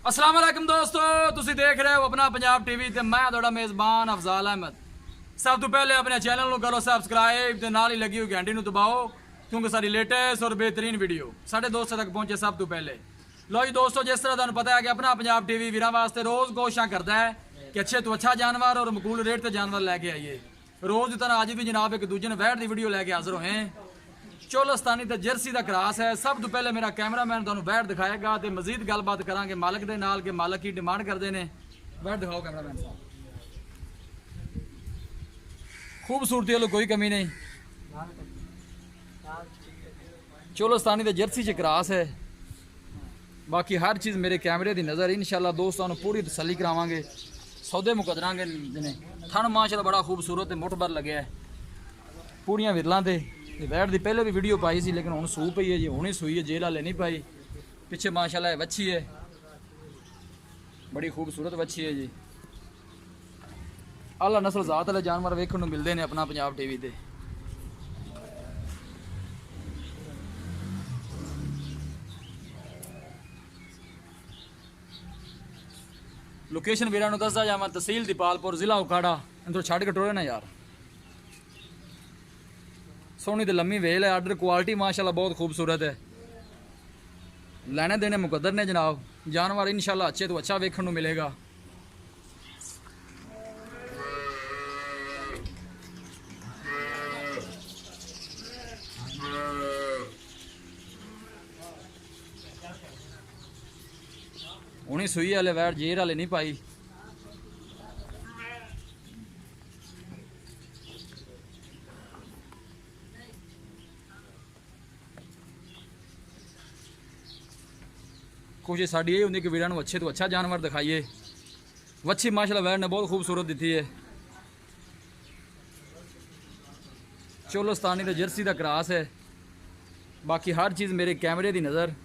अस्सलाम वालेकुम दोस्तों, तुसी देख रहे हो अपना पंजाब टीवी ते मैं थोड़ा मेज़बान अफजाल अहमद। सब तो पहले अपने चैनल को करो सब्सक्राइब ते नाल ही लगी हुई घंटी दबाओ क्योंकि सारी लेटेस्ट और बेहतरीन वीडियो साढ़े दोस्तों तक पहुंचे सब तो पहले। लो जी दोस्तों, जिस तरह तुहानू पता है कि अपना पंजाब टीवी वीरां वास्ते रोज़ कोशिश करता है कि अच्छे तो अच्छा जानवर और मकबूल रेट से जानवर लैके आइए। रोज़ की तरह अज भी जनाब एक दूजे ने वैट की वीडियो लैके हाजिर होए। चोलस्तानी ते जर्सी का क्रास है। सब तो पहले मेरा कैमरामैन तुहानू बैठ दिखाएगा तो मजीद गलबात करांगे मालक दे नाल के मालक की डिमांड करते हैं। बैठ दिखाओ कैमरामैन साहब। खूबसूरती वालों कोई कमी नहीं। चोलस्तानी ते जर्सी च क्रास है। बाकी हर चीज़ मेरे कैमरे की नज़र इंशाल्लाह दोस्तों पूरी तसल्ली करावांगे। सौदे मुकदरांगे ने थन माशाल्लाह बड़ा खूबसूरत मुठबर लगे है। पूरियां विरलां ते वैट की पहले भी वीडियो पाई सी लेकिन हुण सूह पई है जी, हुणी सूई है, जेल हाले नहीं पाई। पिछे माशाल्लाह वच्छी है, बड़ी खूबसूरत वच्छी है जी। आला नस्ल जात वाले जानवर वेखण नूं मिलदे ने अपना पंजाब टीवी ते। लोकेशन वीरां नूं दसदा जावां, तहसील दीपालपुर, जिला उखाड़ा। इधरों छड्ड के टुरे ना यार। सोहनी तो लम्मी वेल है। आर्डर क्वालिटी माशाल्लाह बहुत खूबसूरत है। लेने देने मुकद्दर ने जनाब। जानवर इंशाल्लाह अच्छे तो अच्छा वेखण नूं मिलेगा। हुणी सूई वाले वैट जेर वाले नहीं पाई। कोशिश साड़ी ये होंगी कि वीरां नूं अच्छे तो अच्छा जानवर दिखाइए। वच्छी माशाल्लाह वैट ने बहुत खूबसूरत दी है। चोलस्तानी तो जर्सी का क्रास है। बाकी हर चीज़ मेरे कैमरे की नज़र।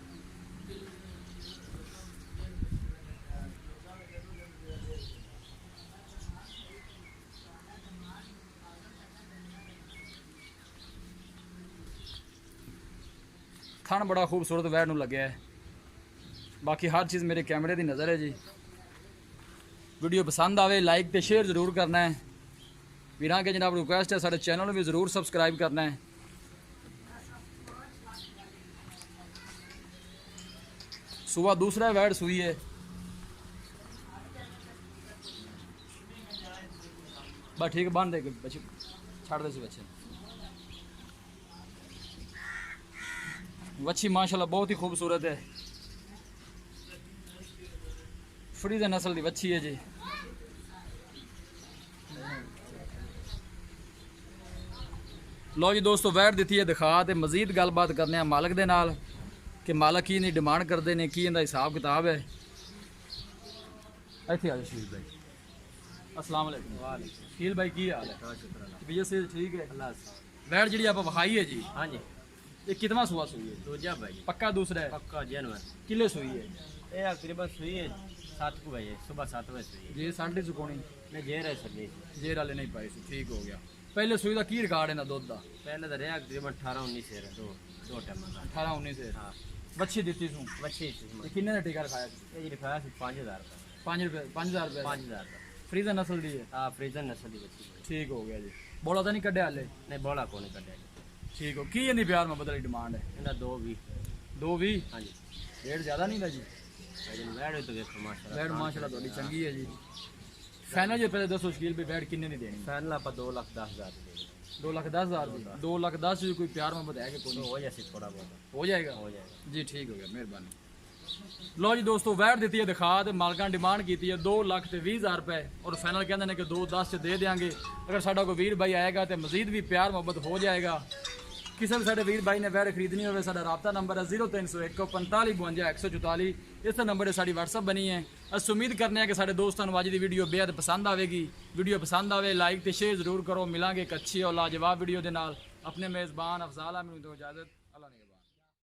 थन बड़ा खूबसूरत वैट नूं लगे है। बाकी हर चीज़ मेरे कैमरे की नज़र है जी। वीडियो पसंद आवे लाइक तो शेयर ज़रूर करना है। वीरां के जनाब रिक्वेस्ट है साढ़े चैनल भी ज़रूर सब्सक्राइब करना है। सुबह दूसरा वैट सुई है। बस ठीक बन दे बच्चे छड़ दे बच्चे। वच्छी माशाल्लाह बहुत ही खूबसूरत है। फ्रीज़ नस्ल की वच्छी है जी। लो जी दोस्तों, वैट दी है दिखा तो मजीद गलबात करने मालक दे नाल कि मालक की डिमांड करते हैं, की इनका हिसाब किताब है। इत्थे आ जाओ शकील भाई। अस्सलाम वालेकुम। शकील भाई की हाल है? तबीयत से ठीक है? वैट जी आप विखाई है जी? हाँ जी। ये कितना सुआ सुई है? दूजा भाई। पक्का दूसरा है? पक्का जानवर। किले सुई है? ये तकरीबन सुई है 7 को भाई, सुबह 7 बजे सुई है। जे साढ़े सुकोनी मैं जेर है सर। जेर वाले नहीं पाए। ठीक हो गया। पहले सुई का की रिकॉर्ड है ना दुध का? पहले तो रहा तकरीबन 18-19 है। दो टाइम 18-19 से। हाँ बच्ची दी सू बच्चे किन्ने का टीका रखाया? ये लिखाया 5000 का। 5 रुपये 5000 रुपये 5000 का। फ्रीजर नस्ल दी है? हाँ फ्रीजर नस्ल की बच्ची। ठीक हो गया जी। बोला तो नहीं कड्डे हाले? नहीं बोला कौन कटे। ठीक हो। की इन्नी प्यार मोहब्बत वाली डिमांड है? इन्हें 2 220? हाँ जी। रेट ज़्यादा नहीं था जी? बैठ तो देखो माशाल्लाह। बैठ माशाल्लाह थोड़ी चंगी है जी। फाइनल जो पहले दसो शकील भी बैठ किन्ने नहीं देनी? फाइनल आप 2,10,000 2,10,000 2,10,000 कोई प्यार मोहब्बत है कि कोई नहीं? हो जाए थोड़ा बहुत हो जाएगा? हो जाएगा जी ठीक हो गया, मेहरबानी। लो जी दोस्तों, वैट दी है दिखा तो मालकां डिमांड की है 2,20,000 रुपये और फाइनल कहते हैं कि 2,10 दे देंगे। अगर साडा कोई वीर भाई आएगा तो मजीद भी प्यार मोहब्बत हो जाएगा। किसी भी साडे वीर भाई ने वैट खरीदनी हो साडा राबता नंबर है 0301 45 52 144। इस नंबर पर साड़ी व्हाट्सअप बनी है। अस उम्मीद करने हैं कि साडे दोस्तों अज की वीडियो बेहद पसंद आएगी। वीडियो पसंद आए लाइक तो शेयर जरूर करो। मिलांगे एक अच्छी और लाजवाब वीडियो के नाल। अपने मेज़बान अफजाल अहमद को इजाज़त।